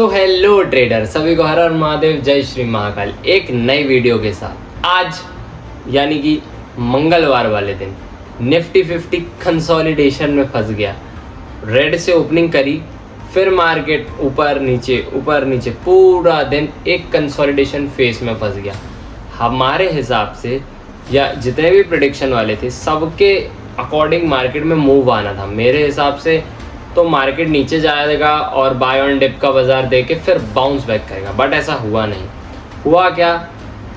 तो hello trader, सभी को हर हर महादेव, जय श्री महाकाल। एक नई वीडियो के साथ आज यानी कि मंगलवार वाले दिन निफ्टी 50 कंसोलिडेशन में फंस गया। रेड से ओपनिंग करी, फिर मार्केट ऊपर नीचे पूरा दिन एक कंसोलिडेशन फेस में फंस गया। हमारे हिसाब से या जितने भी प्रेडिक्शन वाले थे सबके अकॉर्डिंग मार्केट में मूव आना था। मेरे हिसाब से तो मार्केट नीचे जाएगा और बाय ऑन डिप का बाजार दे के फिर बाउंस बैक करेगा, बट ऐसा हुआ नहीं। हुआ क्या,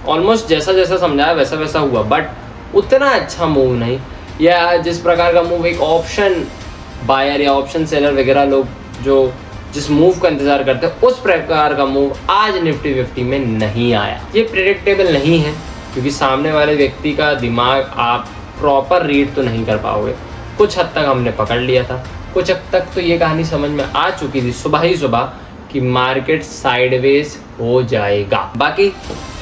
ऑलमोस्ट जैसा समझाया वैसा हुआ, बट उतना अच्छा मूव नहीं। या जिस प्रकार का मूव एक ऑप्शन बायर या ऑप्शन सेलर वगैरह लोग जो जिस मूव का इंतजार करते हैं, उस प्रकार का मूव आज निफ्टी 50 में नहीं आया। ये प्रेडिक्टेबल नहीं है क्योंकि सामने वाले व्यक्ति का दिमाग आप प्रॉपर रीड तो नहीं कर पाओगे। कुछ हद तक हमने पकड़ लिया था, कुछ हद तक तो ये कहानी समझ में आ चुकी थी सुबह ही कि मार्केट साइडवेज हो जाएगा। बाकी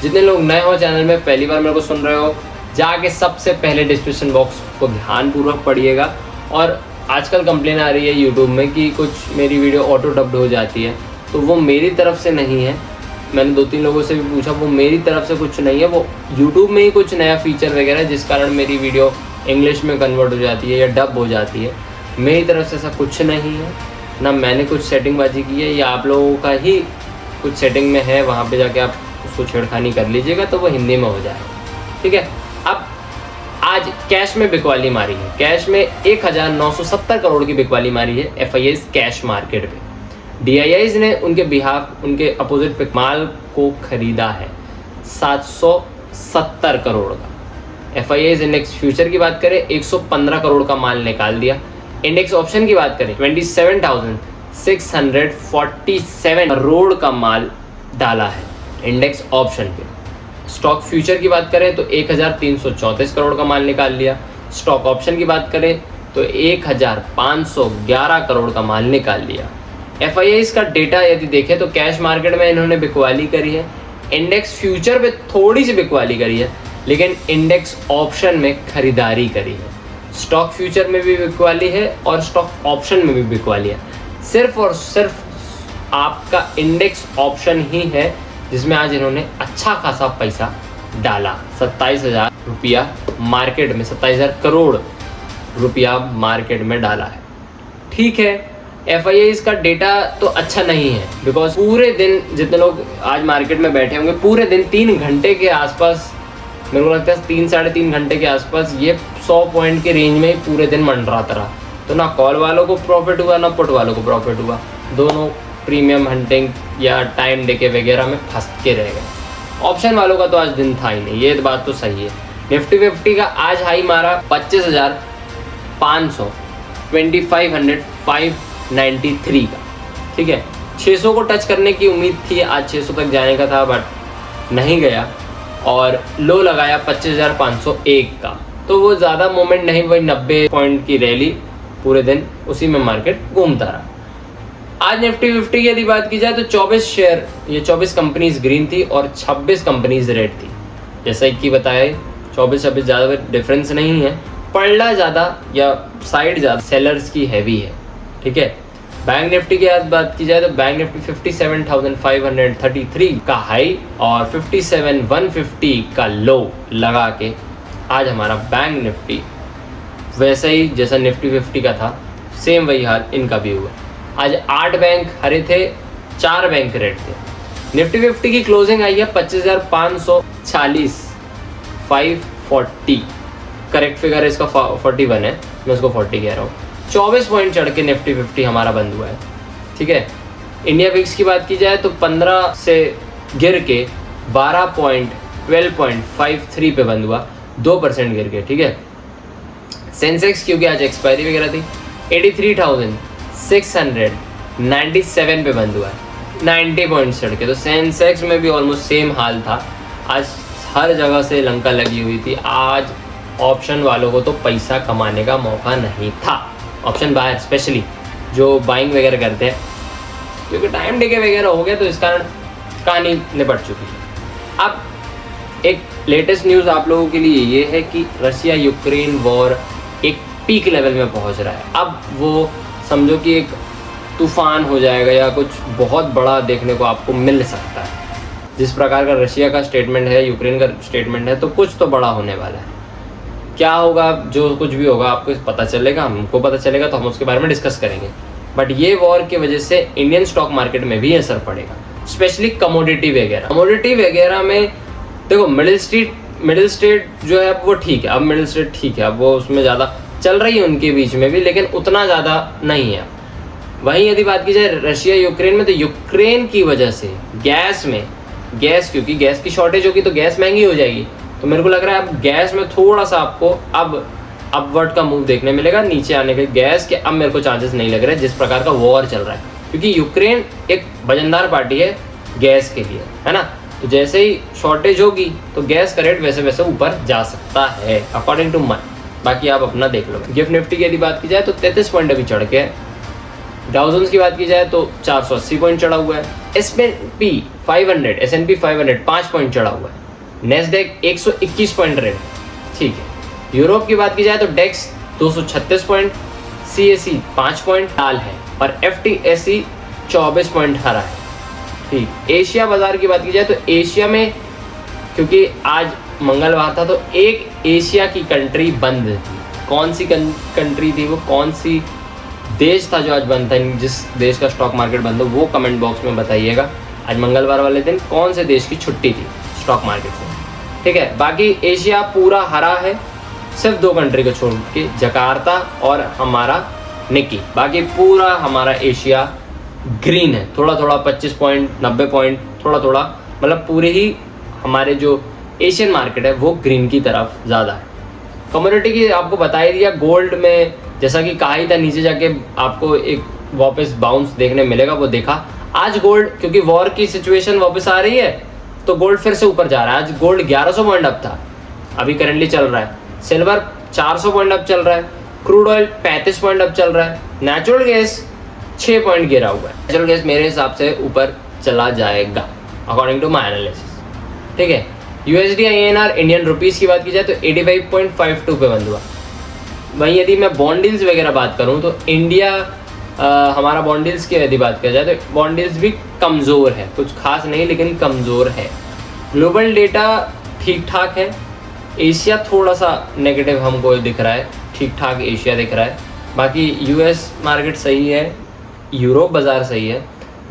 जितने लोग नए हो चैनल में, पहली बार मेरे को सुन रहे हो, जाके सबसे पहले डिस्क्रिप्शन बॉक्स को ध्यानपूर्वक पढ़िएगा। और आजकल कंप्लेन आ रही है यूट्यूब में कि कुछ मेरी वीडियो ऑटो डब्ड हो जाती है, तो वो मेरी तरफ से नहीं है। मैंने 2-3 लोगों से भी पूछा, वो मेरी तरफ से कुछ नहीं है, वो यूट्यूब में ही कुछ नया फीचर वगैरह जिस कारण मेरी वीडियो इंग्लिश में कन्वर्ट हो जाती है या डब हो जाती है। मेरी तरफ से ऐसा कुछ नहीं है, ना मैंने कुछ सेटिंगबाजी की है, या आप लोगों का ही कुछ सेटिंग में है, वहाँ पे जाके आप उसको छेड़खानी कर लीजिएगा तो वो हिंदी में हो जाएगा। ठीक है। अब आज कैश में बिकवाली मारी है, कैश में 1970 करोड़ की बिकवाली मारी है एफआईआईज कैश मार्केट पे। डीआईआईज ने उनके बिहाफ, उनके अपोजिट पे माल को खरीदा है 770 करोड़ का। एफआईआईज इंडेक्स फ्यूचर की बात करें 115 करोड़ का माल निकाल दिया। इंडेक्स ऑप्शन की बात करें 27,647 करोड़ का माल डाला है इंडेक्स ऑप्शन पे। स्टॉक फ्यूचर की बात करें तो 1,334 करोड़ का माल निकाल लिया। स्टॉक ऑप्शन की बात करें तो 1,511 करोड़ का माल निकाल लिया। एफआईआईज का डेटा यदि देखें तो कैश मार्केट में इन्होंने बिकवाली करी है, इंडेक्स फ्यूचर पे थोड़ी सी बिकवाली करी है, लेकिन इंडेक्स ऑप्शन में खरीदारी करी है। स्टॉक फ्यूचर में भी बिकवाली है और स्टॉक ऑप्शन में भी बिकवाली है। सिर्फ और सिर्फ आपका इंडेक्स ऑप्शन ही है जिसमें आज इन्होंने अच्छा खासा पैसा डाला। 27,000 रुपया मार्केट में, 27,000 करोड़ रुपया मार्केट में डाला है। ठीक है, एफआईआईज का डेटा तो अच्छा नहीं है, बिकॉज पूरे दिन जितने लोग आज मार्केट में बैठे होंगे, पूरे दिन 3 घंटे के आसपास, मेरे को लगता है 3-3.5 घंटे के आसपास ये 100 पॉइंट के रेंज में ही पूरे दिन मंडराता रहा। तो ना कॉल वालों को प्रॉफिट हुआ ना पुट वालों को प्रॉफिट हुआ, दोनों प्रीमियम हंटिंग या टाइम डेके वगैरह में फंस के रह गए। ऑप्शन वालों का तो आज दिन था ही नहीं, ये बात तो सही है। निफ्टी 50 का आज हाई मारा 25,500, 25,593 का। ठीक है, 600 को टच करने की उम्मीद थी, आज 600 तक जाने का था बट नहीं गया, और लो लगाया 25,501 का। तो वो ज़्यादा मोमेंट नहीं, वही 90 पॉइंट की रैली पूरे दिन उसी में मार्केट घूमता रहा। आज निफ्टी 50 की यदि बात की जाए तो 24 शेयर, ये 24 कंपनीज ग्रीन थी और 26 कंपनीज रेड थी। जैसा कि बताया 24-26 ज़्यादा डिफरेंस नहीं है, पलड़ा ज़्यादा या साइड ज़्यादा सेलर्स की हैवी है। ठीक है। बैंक निफ्टी की बात की जाए तो बैंक निफ्टी 57,533 का हाई और 57,150 का लो लगा के आज हमारा बैंक निफ्टी वैसे ही जैसा निफ्टी 50 का था, सेम वही हाल इनका भी हुआ। आज 8 बैंक हरे थे, 4 बैंक रेड थे। निफ्टी 50 की क्लोजिंग आई है 25,540, 540, करेक्ट फिगर इसका 41 है, मैं उसको 40 कह रहा हूँ। 24 पॉइंट चढ़ के निफ्टी 50 हमारा बंद हुआ है। ठीक है। इंडिया विक्स की बात की जाए तो 15 से गिर के 12.53 पे बंद हुआ, 2% गिर के। ठीक है। सेंसेक्स क्योंकि आज एक्सपायरी वगैरह थी 83,697 पे बंद हुआ है, 90 पॉइंट चढ़ के। तो सेंसेक्स में भी ऑलमोस्ट सेम हाल था। आज हर जगह से लंका लगी हुई थी। आज ऑप्शन वालों को तो पैसा कमाने का मौका नहीं था, ऑप्शन बायर स्पेशली जो बाइंग वगैरह करते हैं, क्योंकि टाइम डेके वगैरह हो गया तो इस कारण कहानी निपट चुकी है। अब एक लेटेस्ट न्यूज़ आप लोगों के लिए ये है कि रशिया यूक्रेन वॉर एक पीक लेवल में पहुंच रहा है। अब वो समझो कि एक तूफान हो जाएगा या कुछ बहुत बड़ा देखने को आपको मिल सकता है। जिस प्रकार का रशिया का स्टेटमेंट है, यूक्रेन का स्टेटमेंट है, तो कुछ तो बड़ा होने वाला है। क्या होगा, जो कुछ भी होगा आपको पता चलेगा, हमको पता चलेगा, तो हम उसके बारे में डिस्कस करेंगे। बट ये वॉर की वजह से इंडियन स्टॉक मार्केट में भी असर पड़ेगा, स्पेशली कमोडिटी वगैरह में। देखो मिडिल स्टेट जो है वो ठीक है, अब मिडिल स्टेट ठीक है, अब वो उसमें ज़्यादा चल रही है उनके बीच में भी, लेकिन उतना ज़्यादा नहीं है। वहीं यदि बात की जाए रशिया यूक्रेन में, तो यूक्रेन की वजह से गैस क्योंकि गैस की शॉर्टेज होगी तो गैस महंगी हो जाएगी, तो मेरे को लग रहा है अब गैस में थोड़ा सा आपको अब अपवर्ड का मूव देखने मिलेगा, नीचे आने के गैस के अब मेरे को चांसेस नहीं लग रहे जिस प्रकार का वॉर चल रहा है, क्योंकि यूक्रेन एक वजनदार पार्टी है गैस के लिए, है ना। तो जैसे ही शॉर्टेज होगी तो गैस का रेट वैसे वैसे ऊपर जा सकता है अकॉर्डिंग टू माई, बाकी आप अपना देख लो। गिफ्ट निफ्टी की यदि बात की जाए तो 33 पॉइंट अभी चढ़ के है। डाउ जोन्स की बात की जाए तो 480 पॉइंट चढ़ा हुआ है। S&P 500 5 पॉइंट चढ़ा हुआ है। नेस्डेक 121 पॉइंट रेट, ठीक है। यूरोप की बात की जाए तो डेक्स 236 पॉइंट, CAC 5 पॉइंट डाल है और FTSE 24 पॉइंट हरा है, ठीक। एशिया बाजार की बात की जाए तो एशिया में क्योंकि आज मंगलवार था तो एक एशिया की कंट्री बंद थी। कौन सी कंट्री थी वो, कौन सी देश था जो आज बंद था, जिस देश का स्टॉक मार्केट बंद हो वो कमेंट बॉक्स में बताइएगा। आज मंगलवार वाले दिन कौन से देश की छुट्टी थी स्टॉक मार्केट से, ठीक है। बाकी एशिया पूरा हरा है, सिर्फ 2 कंट्री को छोड़ के, जकार्ता और हमारा निकी, बाकी पूरा हमारा एशिया ग्रीन है। थोड़ा 25 पॉइंट 90 पॉइंट थोड़ा मतलब पूरे ही हमारे जो एशियन मार्केट है वो ग्रीन की तरफ ज़्यादा है। कमोडिटी की आपको बता ही दिया। गोल्ड में जैसा कि कहा ही था नीचे जाके आपको एक वापस बाउंस देखने मिलेगा, वो देखा। आज गोल्ड क्योंकि वॉर की सिचुएशन वापस आ रही है तो गोल्ड फिर से ऊपर जा रहा है। आज गोल्ड 1100 पॉइंट अप था, अभी करंटली चल रहा है। सिल्वर 400 पॉइंट अप चल रहा है। क्रूड ऑयल 35 पॉइंट अप चल रहा है। नेचुरल गैस 6 पॉइंट गिरा हुआ है। नेचुरल गैस मेरे हिसाब से ऊपर चला जाएगा अकॉर्डिंग टू माई एनालिसिस, ठीक है। USD INR इंडियन रुपीस की बात की जाए तो 85.52 पे बंद हुआ। वहीं यदि मैं बॉन्ड डील्स वगैरह बात करूं तो इंडिया हमारा बॉन्ड डील्स की यदि बात किया जाए तो बॉन्ड डील्स भी कमज़ोर है, कुछ खास नहीं लेकिन कमज़ोर है। ग्लोबल डेटा ठीक ठाक है। एशिया थोड़ा सा नेगेटिव हमको दिख रहा है, ठीक ठाक एशिया दिख रहा है। बाकी US मार्केट सही है, यूरोप बाज़ार सही है।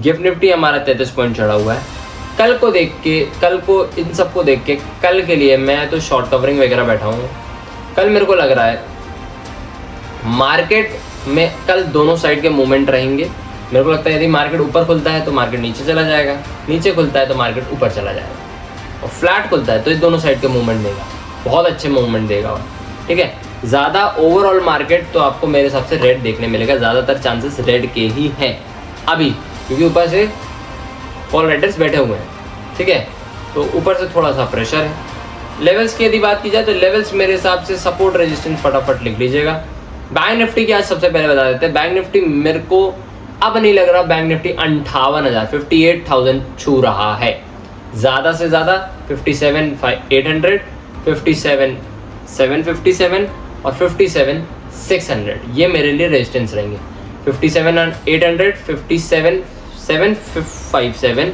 गिफ्ट निफ्टी हमारा 33 पॉइंट चढ़ा हुआ है। कल को इन सबको देख के कल के लिए मैं तो शॉर्ट कवरिंग वगैरह बैठा हूँ। कल मेरे को लग रहा है मार्केट में कल दोनों साइड के मूवमेंट रहेंगे। मेरे को लगता है यदि मार्केट ऊपर खुलता है तो मार्केट नीचे चला जाएगा, नीचे खुलता है तो मार्केट ऊपर चला जाएगा, और फ्लैट खुलता है तो ये दोनों साइड के मूवमेंट देगा, बहुत अच्छे मूवमेंट देगा, ठीक है। ज़्यादा ओवरऑल मार्केट तो आपको मेरे हिसाब से रेड देखने मिलेगा, ज़्यादातर चांसेस रेड के ही हैं अभी, क्योंकि ऊपर से कॉल राइटर्स बैठे हुए हैं, ठीक है। तो ऊपर से थोड़ा सा प्रेशर है। लेवल्स की यदि बात की जाए तो लेवल्स मेरे हिसाब से सपोर्ट रेजिस्टेंस फटाफट लिख लीजिएगा। बैंक निफ्टी की आज सबसे पहले बता देते हैं। बैंक निफ्टी मेरे को अब नहीं लग रहा, बैंक निफ्टी 58,000 58,000 छू रहा है। ज़्यादा से ज़्यादा 57,800, 57,757 और 57,600 ये मेरे लिए रेजिस्टेंस रहेंगे। 57,800, 57,757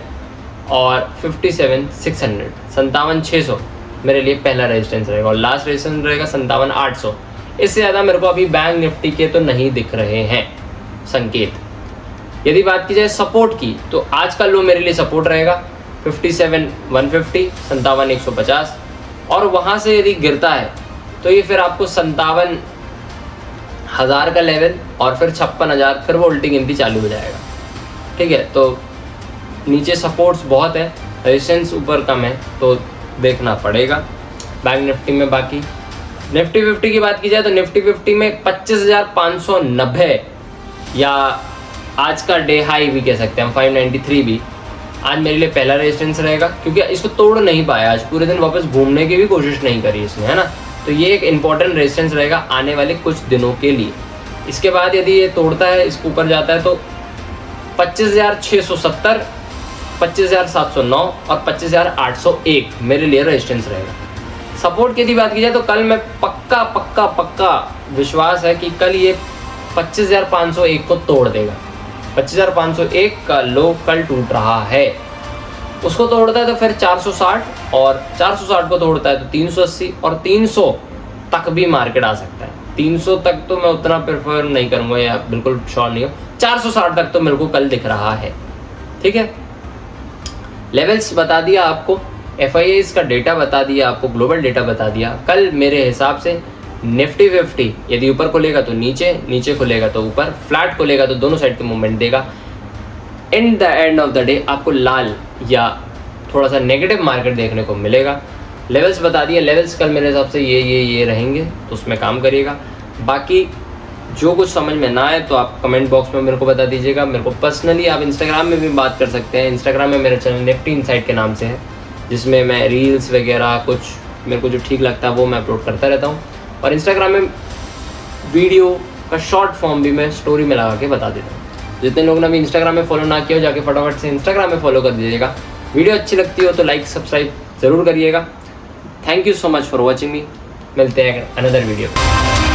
और 57,600 57,600 मेरे लिए पहला रेजिस्टेंस रहेगा, और लास्ट रेजिस्टेंस रहेगा 57,800। इससे ज़्यादा मेरे को अभी बैंक निफ्टी के तो नहीं दिख रहे हैं संकेत। यदि बात की जाए सपोर्ट की तो आज का लो मेरे लिए सपोर्ट रहेगा 57,150, 57,150, और वहाँ से यदि गिरता है तो ये फिर आपको 57,000 का लेवल और फिर 56,000, फिर वो उल्टी गिनती चालू हो जाएगा, ठीक है। तो नीचे सपोर्ट्स बहुत है, रेजिस्टेंस ऊपर कम है, तो देखना पड़ेगा बैंक निफ्टी में। बाकी निफ्टी 50 की बात की जाए तो निफ्टी 50 में 25,590 या आज का डे हाई भी कह सकते हैं हम, 593 भी आज मेरे लिए पहला रेजिस्टेंस रहेगा, क्योंकि इसको तोड़ नहीं पाया आज, पूरे दिन वापस घूमने की भी कोशिश नहीं करी इसने, है ना। तो ये एक इंपॉर्टेंट रेजिस्टेंस रहेगा आने वाले कुछ दिनों के लिए। इसके बाद यदि ये तोड़ता है, इसके ऊपर जाता है तो 25,670, 25,709 और 25,801 मेरे लिए रेजिस्टेंस रहेगा। सपोर्ट की यदि बात की जाए तो कल मैं पक्का विश्वास है कि कल ये 25,501 को तोड़ देगा, 25,501 का लो कल टूट रहा है, उसको तोड़ता है तो फिर 460 और 460 को तोड़ता है तो 380 और 300 तक भी मार्केट आ सकता है। 300 तक तो मैं उतना प्रेफर नहीं करूंगा या बिल्कुल श्योर नहीं हूँ। 460 तक तो मेरे को कल दिख रहा है। ठीक है, लेवल्स बता दिया आपको, FIIs का डेटा बता दिया आपको, ग्लोबल डेटा बता दिया। कल मेरे हिसाब से निफ्टी 50 यदि ऊपर खुलेगा तो नीचे, नीचे खुलेगा तो ऊपर, फ्लैट खुलेगा तो दोनों साइड के मूवमेंट देगा। In the end of the day आपको लाल या थोड़ा सा नेगेटिव मार्केट देखने को मिलेगा। लेवल्स बता दिए, लेवल्स कल मेरे हिसाब से ये रहेंगे, तो उसमें काम करिएगा। बाकी जो कुछ समझ में ना आए तो आप कमेंट बॉक्स में मेरे को बता दीजिएगा। मेरे को पर्सनली आप इंस्टाग्राम में भी बात कर सकते हैं। इंस्टाग्राम में मेरा चैनल निफ्टी इनसाइड के नाम से है, जिसमें मैं रील्स वगैरह कुछ मेरे को जो ठीक लगता है वो मैं अपलोड करता रहता हूँ। और इंस्टाग्राम में वीडियो का शॉर्ट फॉर्म भी मैं स्टोरी में लगा के बता देता हूँ। जितने लोगों ने अभी इंस्टाग्राम में फॉलो ना किया हो, जाके फटाफट से इंस्टाग्राम में फॉलो कर दीजिएगा। वीडियो अच्छी लगती हो तो लाइक सब्सक्राइब ज़रूर करिएगा। Thank you so much for watching मी। मिलते हैं अनदर वीडियो।